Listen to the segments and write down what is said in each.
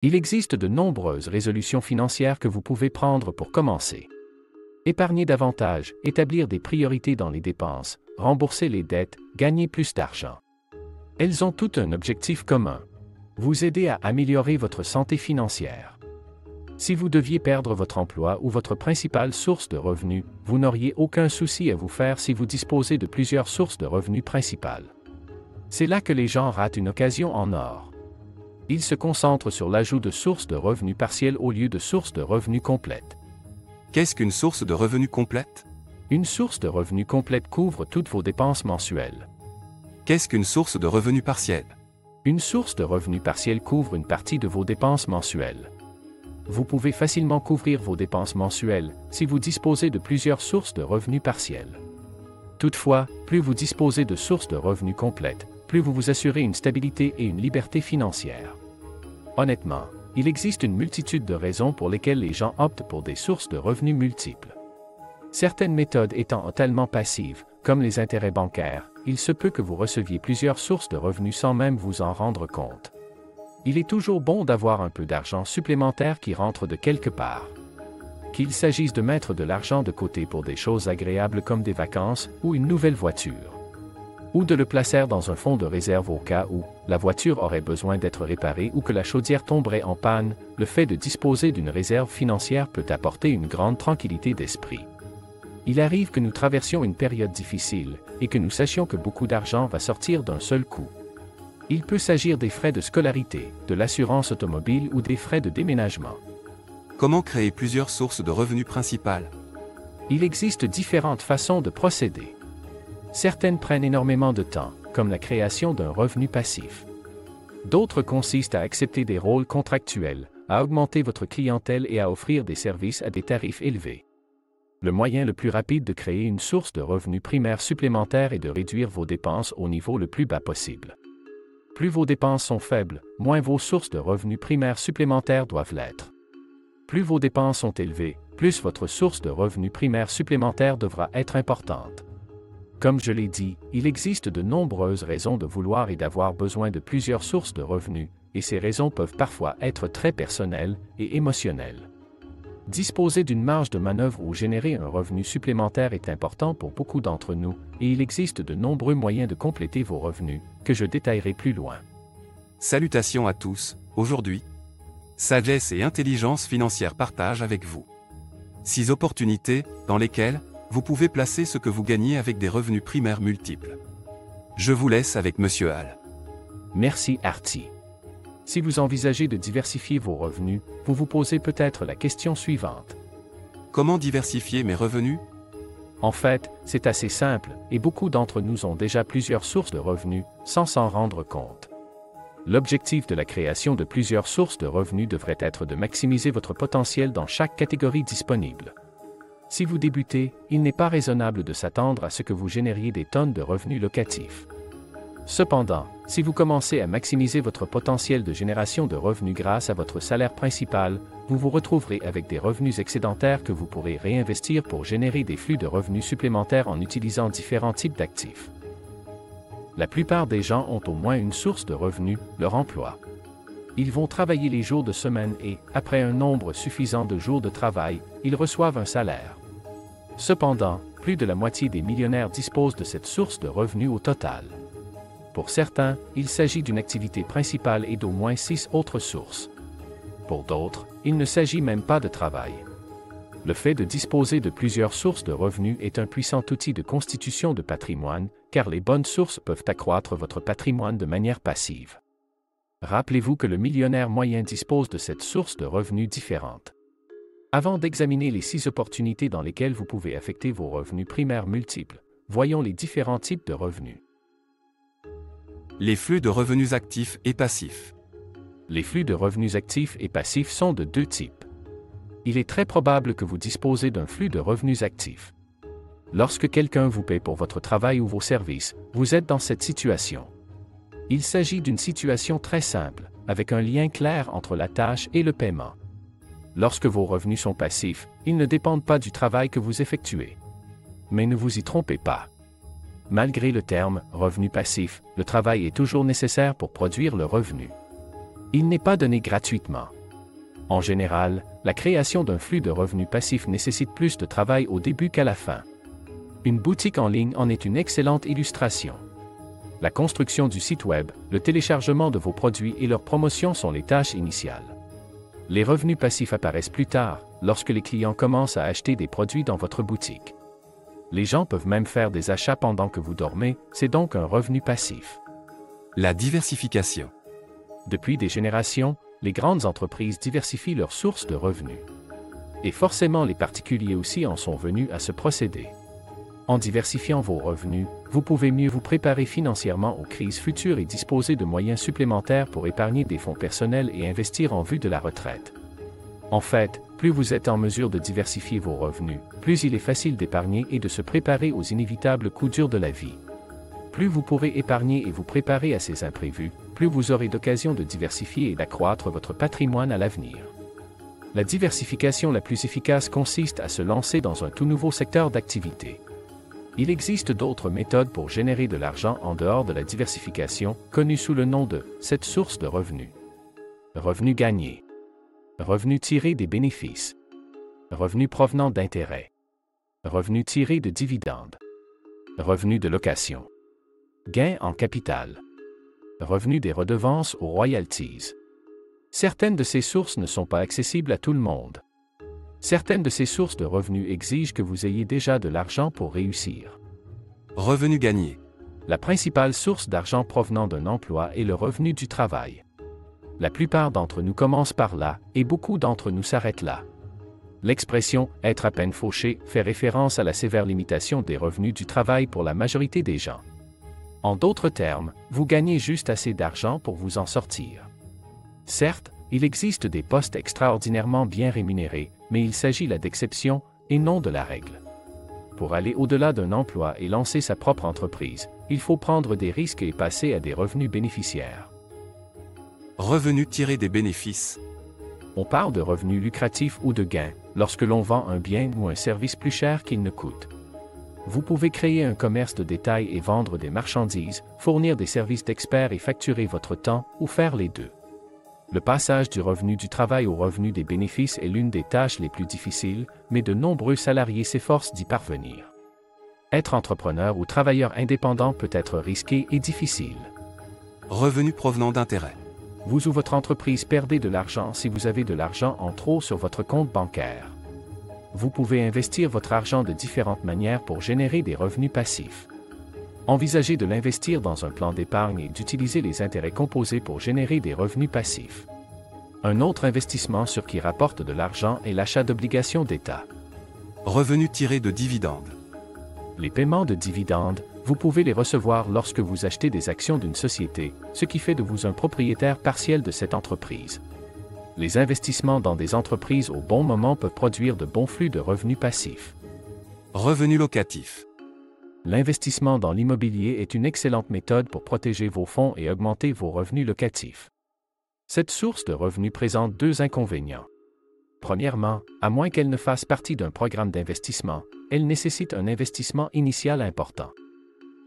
Il existe de nombreuses résolutions financières que vous pouvez prendre pour commencer. Épargner davantage, établir des priorités dans les dépenses, rembourser les dettes, gagner plus d'argent. Elles ont toutes un objectif commun. Vous aider à améliorer votre santé financière. Si vous deviez perdre votre emploi ou votre principale source de revenus, vous n'auriez aucun souci à vous faire si vous disposez de plusieurs sources de revenus principales. C'est là que les gens ratent une occasion en or. Ils se concentrent sur l'ajout de sources de revenus partielles au lieu de sources de revenus complètes. Qu'est-ce qu'une source de revenus complète? Une source de revenus complète couvre toutes vos dépenses mensuelles. Qu'est-ce qu'une source de revenus partielle? Une source de revenus partielle couvre une partie de vos dépenses mensuelles. Vous pouvez facilement couvrir vos dépenses mensuelles si vous disposez de plusieurs sources de revenus partiels. Toutefois, plus vous disposez de sources de revenus complètes, plus vous vous assurez une stabilité et une liberté financière. Honnêtement, il existe une multitude de raisons pour lesquelles les gens optent pour des sources de revenus multiples. Certaines méthodes étant totalement passives, comme les intérêts bancaires, il se peut que vous receviez plusieurs sources de revenus sans même vous en rendre compte. Il est toujours bon d'avoir un peu d'argent supplémentaire qui rentre de quelque part. Qu'il s'agisse de mettre de l'argent de côté pour des choses agréables comme des vacances ou une nouvelle voiture. Ou de le placer dans un fonds de réserve au cas où la voiture aurait besoin d'être réparée ou que la chaudière tomberait en panne, le fait de disposer d'une réserve financière peut apporter une grande tranquillité d'esprit. Il arrive que nous traversions une période difficile et que nous sachions que beaucoup d'argent va sortir d'un seul coup. Il peut s'agir des frais de scolarité, de l'assurance automobile ou des frais de déménagement. Comment créer plusieurs sources de revenus principales? Il existe différentes façons de procéder. Certaines prennent énormément de temps, comme la création d'un revenu passif. D'autres consistent à accepter des rôles contractuels, à augmenter votre clientèle et à offrir des services à des tarifs élevés. Le moyen le plus rapide de créer une source de revenus primaire supplémentaire est de réduire vos dépenses au niveau le plus bas possible. Plus vos dépenses sont faibles, moins vos sources de revenus primaires supplémentaires doivent l'être. Plus vos dépenses sont élevées, plus votre source de revenus primaires supplémentaire devra être importante. Comme je l'ai dit, il existe de nombreuses raisons de vouloir et d'avoir besoin de plusieurs sources de revenus, et ces raisons peuvent parfois être très personnelles et émotionnelles. Disposer d'une marge de manœuvre ou générer un revenu supplémentaire est important pour beaucoup d'entre nous, et il existe de nombreux moyens de compléter vos revenus, que je détaillerai plus loin. Salutations à tous, aujourd'hui, Sagesse et Intelligence Financière partagent avec vous 6 opportunités dans lesquelles vous pouvez placer ce que vous gagnez avec des revenus primaires multiples. Je vous laisse avec Monsieur Hall. Merci Artie. Si vous envisagez de diversifier vos revenus, vous vous posez peut-être la question suivante. Comment diversifier mes revenus? En fait, c'est assez simple, et beaucoup d'entre nous ont déjà plusieurs sources de revenus, sans s'en rendre compte. L'objectif de la création de plusieurs sources de revenus devrait être de maximiser votre potentiel dans chaque catégorie disponible. Si vous débutez, il n'est pas raisonnable de s'attendre à ce que vous génériez des tonnes de revenus locatifs. Cependant, si vous commencez à maximiser votre potentiel de génération de revenus grâce à votre salaire principal, vous vous retrouverez avec des revenus excédentaires que vous pourrez réinvestir pour générer des flux de revenus supplémentaires en utilisant différents types d'actifs. La plupart des gens ont au moins une source de revenus, leur emploi. Ils vont travailler les jours de semaine et, après un nombre suffisant de jours de travail, ils reçoivent un salaire. Cependant, plus de la moitié des millionnaires disposent de cette source de revenus au total. Pour certains, il s'agit d'une activité principale et d'au moins 6 autres sources. Pour d'autres, il ne s'agit même pas de travail. Le fait de disposer de plusieurs sources de revenus est un puissant outil de constitution de patrimoine, car les bonnes sources peuvent accroître votre patrimoine de manière passive. Rappelez-vous que le millionnaire moyen dispose de cette source de revenus différente. Avant d'examiner les 6 opportunités dans lesquelles vous pouvez affecter vos revenus primaires multiples, voyons les différents types de revenus. Les flux de revenus actifs et passifs. Les flux de revenus actifs et passifs sont de 2 types. Il est très probable que vous disposez d'un flux de revenus actifs. Lorsque quelqu'un vous paie pour votre travail ou vos services, vous êtes dans cette situation. Il s'agit d'une situation très simple, avec un lien clair entre la tâche et le paiement. Lorsque vos revenus sont passifs, ils ne dépendent pas du travail que vous effectuez. Mais ne vous y trompez pas. Malgré le terme « revenu passif », le travail est toujours nécessaire pour produire le revenu. Il n'est pas donné gratuitement. En général, la création d'un flux de revenus passifs nécessite plus de travail au début qu'à la fin. Une boutique en ligne en est une excellente illustration. La construction du site web, le téléchargement de vos produits et leur promotion sont les tâches initiales. Les revenus passifs apparaissent plus tard, lorsque les clients commencent à acheter des produits dans votre boutique. Les gens peuvent même faire des achats pendant que vous dormez, c'est donc un revenu passif. La diversification. Depuis des générations, les grandes entreprises diversifient leurs sources de revenus. Et forcément les particuliers aussi en sont venus à ce procédé. En diversifiant vos revenus, vous pouvez mieux vous préparer financièrement aux crises futures et disposer de moyens supplémentaires pour épargner des fonds personnels et investir en vue de la retraite. En fait, plus vous êtes en mesure de diversifier vos revenus, plus il est facile d'épargner et de se préparer aux inévitables coups durs de la vie. Plus vous pourrez épargner et vous préparer à ces imprévus, plus vous aurez d'occasion de diversifier et d'accroître votre patrimoine à l'avenir. La diversification la plus efficace consiste à se lancer dans un tout nouveau secteur d'activité. Il existe d'autres méthodes pour générer de l'argent en dehors de la diversification, connues sous le nom de cette source de revenus. Revenus gagnés. Revenus tirés des bénéfices. Revenus provenant d'intérêts. Revenus tirés de dividendes. Revenus de location. Gains en capital. Revenus des redevances aux royalties. Certaines de ces sources ne sont pas accessibles à tout le monde. Certaines de ces sources de revenus exigent que vous ayez déjà de l'argent pour réussir. Revenus gagnés. La principale source d'argent provenant d'un emploi est le revenu du travail. La plupart d'entre nous commencent par là, et beaucoup d'entre nous s'arrêtent là. L'expression « être à peine fauché » fait référence à la sévère limitation des revenus du travail pour la majorité des gens. En d'autres termes, vous gagnez juste assez d'argent pour vous en sortir. Certes, il existe des postes extraordinairement bien rémunérés, mais il s'agit là d'exceptions et non de la règle. Pour aller au-delà d'un emploi et lancer sa propre entreprise, il faut prendre des risques et passer à des revenus bénéficiaires. Revenus tirés des bénéfices. On parle de revenus lucratifs ou de gains, lorsque l'on vend un bien ou un service plus cher qu'il ne coûte. Vous pouvez créer un commerce de détail et vendre des marchandises, fournir des services d'experts et facturer votre temps, ou faire les deux. Le passage du revenu du travail au revenu des bénéfices est l'une des tâches les plus difficiles, mais de nombreux salariés s'efforcent d'y parvenir. Être entrepreneur ou travailleur indépendant peut être risqué et difficile. Revenus provenant d'intérêts. Vous ou votre entreprise perdez de l'argent si vous avez de l'argent en trop sur votre compte bancaire. Vous pouvez investir votre argent de différentes manières pour générer des revenus passifs. Envisagez de l'investir dans un plan d'épargne et d'utiliser les intérêts composés pour générer des revenus passifs. Un autre investissement sur qui rapporte de l'argent est l'achat d'obligations d'État. Revenus tirés de dividendes. Les paiements de dividendes, vous pouvez les recevoir lorsque vous achetez des actions d'une société, ce qui fait de vous un propriétaire partiel de cette entreprise. Les investissements dans des entreprises au bon moment peuvent produire de bons flux de revenus passifs. Revenus locatifs. L'investissement dans l'immobilier est une excellente méthode pour protéger vos fonds et augmenter vos revenus locatifs. Cette source de revenus présente deux inconvénients. Premièrement, à moins qu'elle ne fasse partie d'un programme d'investissement, elle nécessite un investissement initial important.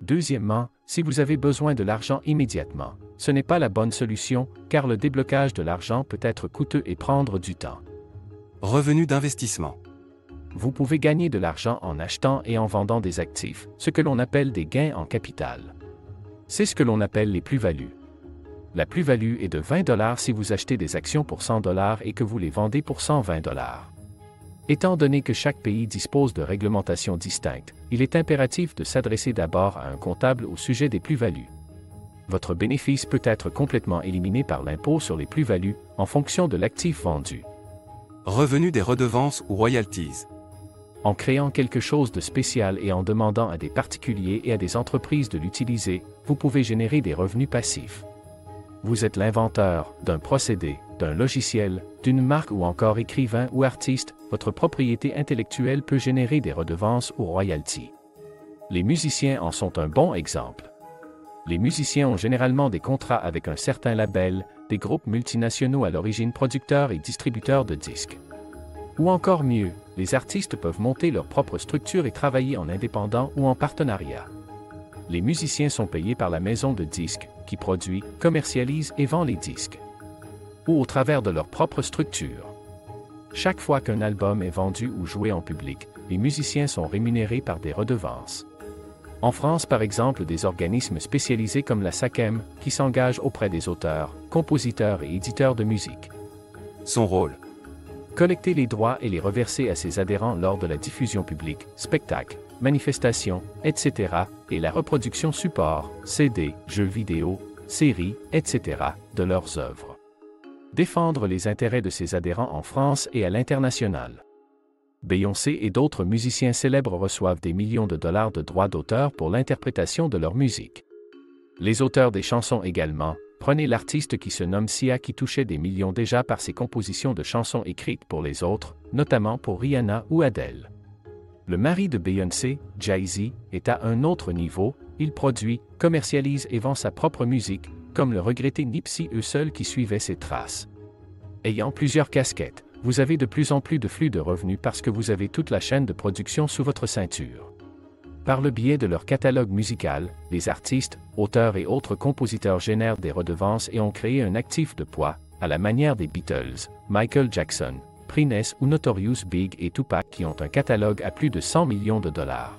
Deuxièmement, si vous avez besoin de l'argent immédiatement, ce n'est pas la bonne solution, car le déblocage de l'argent peut être coûteux et prendre du temps. Revenus d'investissement. Vous pouvez gagner de l'argent en achetant et en vendant des actifs, ce que l'on appelle des gains en capital. C'est ce que l'on appelle les plus-values. La plus-value est de 20 $ si vous achetez des actions pour 100 $ et que vous les vendez pour 120 $. Étant donné que chaque pays dispose de réglementations distinctes, il est impératif de s'adresser d'abord à un comptable au sujet des plus-values. Votre bénéfice peut être complètement éliminé par l'impôt sur les plus-values, en fonction de l'actif vendu. Revenus des redevances ou royalties. En créant quelque chose de spécial et en demandant à des particuliers et à des entreprises de l'utiliser, vous pouvez générer des revenus passifs. Vous êtes l'inventeur d'un procédé, d'un logiciel, d'une marque ou encore écrivain ou artiste, votre propriété intellectuelle peut générer des redevances ou royalties. Les musiciens en sont un bon exemple. Les musiciens ont généralement des contrats avec un certain label, des groupes multinationaux à l'origine producteurs et distributeurs de disques. Ou encore mieux, les artistes peuvent monter leur propre structure et travailler en indépendant ou en partenariat. Les musiciens sont payés par la maison de disques, qui produit, commercialise et vend les disques. ou au travers de leur propre structure. Chaque fois qu'un album est vendu ou joué en public, les musiciens sont rémunérés par des redevances. En France par exemple, des organismes spécialisés comme la SACEM, qui s'engagent auprès des auteurs, compositeurs et éditeurs de musique. Son rôle. Collecter les droits et les reverser à ses adhérents lors de la diffusion publique, spectacles, manifestations, etc., et la reproduction support, CD, jeux vidéo, séries, etc., de leurs œuvres. Défendre les intérêts de ses adhérents en France et à l'international. Beyoncé et d'autres musiciens célèbres reçoivent des millions de dollars de droits d'auteur pour l'interprétation de leur musique. Les auteurs des chansons également. Prenez l'artiste qui se nomme Sia qui touchait des millions déjà par ses compositions de chansons écrites pour les autres, notamment pour Rihanna ou Adele. Le mari de Beyoncé, Jay-Z, est à un autre niveau, il produit, commercialise et vend sa propre musique, comme le regretté Nipsey Hussle qui suivait ses traces. Ayant plusieurs casquettes, vous avez de plus en plus de flux de revenus parce que vous avez toute la chaîne de production sous votre ceinture. Par le biais de leur catalogue musical, les artistes, auteurs et autres compositeurs génèrent des redevances et ont créé un actif de poids, à la manière des Beatles, Michael Jackson, Prince ou Notorious Big et Tupac qui ont un catalogue à plus de 100 millions de dollars.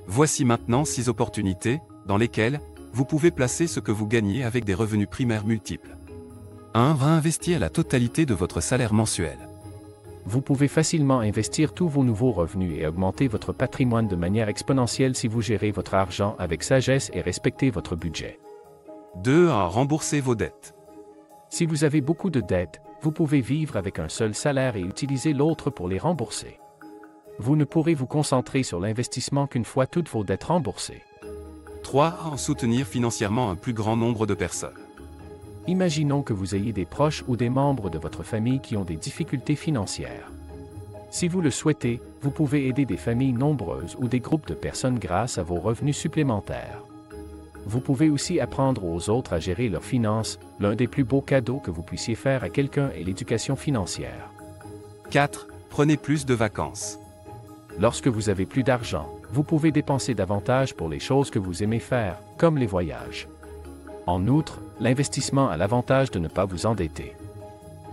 Voici maintenant 6 opportunités, dans lesquelles vous pouvez placer ce que vous gagnez avec des revenus primaires multiples. 1. Réinvestir la totalité de votre salaire mensuel. Vous pouvez facilement investir tous vos nouveaux revenus et augmenter votre patrimoine de manière exponentielle si vous gérez votre argent avec sagesse et respectez votre budget. 2. Rembourser vos dettes. Si vous avez beaucoup de dettes, vous pouvez vivre avec un seul salaire et utiliser l'autre pour les rembourser. Vous ne pourrez vous concentrer sur l'investissement qu'une fois toutes vos dettes remboursées. 3. Soutenir financièrement un plus grand nombre de personnes. Imaginons que vous ayez des proches ou des membres de votre famille qui ont des difficultés financières. Si vous le souhaitez, vous pouvez aider des familles nombreuses ou des groupes de personnes grâce à vos revenus supplémentaires. Vous pouvez aussi apprendre aux autres à gérer leurs finances. L'un des plus beaux cadeaux que vous puissiez faire à quelqu'un est l'éducation financière. 4. Prenez plus de vacances. Lorsque vous avez plus d'argent, vous pouvez dépenser davantage pour les choses que vous aimez faire, comme les voyages. En outre, l'investissement a l'avantage de ne pas vous endetter.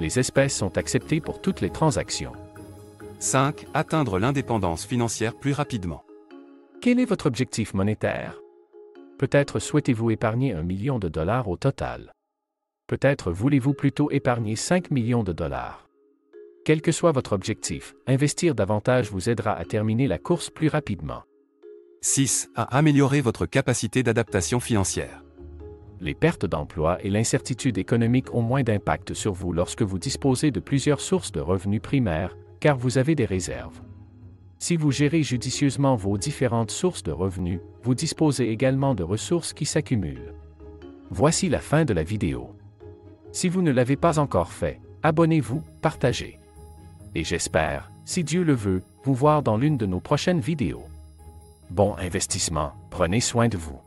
Les espèces sont acceptées pour toutes les transactions. 5. Atteindre l'indépendance financière plus rapidement. Quel est votre objectif monétaire? Peut-être souhaitez-vous épargner 1 million de dollars au total. Peut-être voulez-vous plutôt épargner 5 millions de dollars. Quel que soit votre objectif, investir davantage vous aidera à terminer la course plus rapidement. 6. Améliorer votre capacité d'adaptation financière. Les pertes d'emploi et l'incertitude économique ont moins d'impact sur vous lorsque vous disposez de plusieurs sources de revenus primaires, car vous avez des réserves. Si vous gérez judicieusement vos différentes sources de revenus, vous disposez également de ressources qui s'accumulent. Voici la fin de la vidéo. Si vous ne l'avez pas encore fait, abonnez-vous, partagez. Et j'espère, si Dieu le veut, vous voir dans l'une de nos prochaines vidéos. Bon investissement, prenez soin de vous.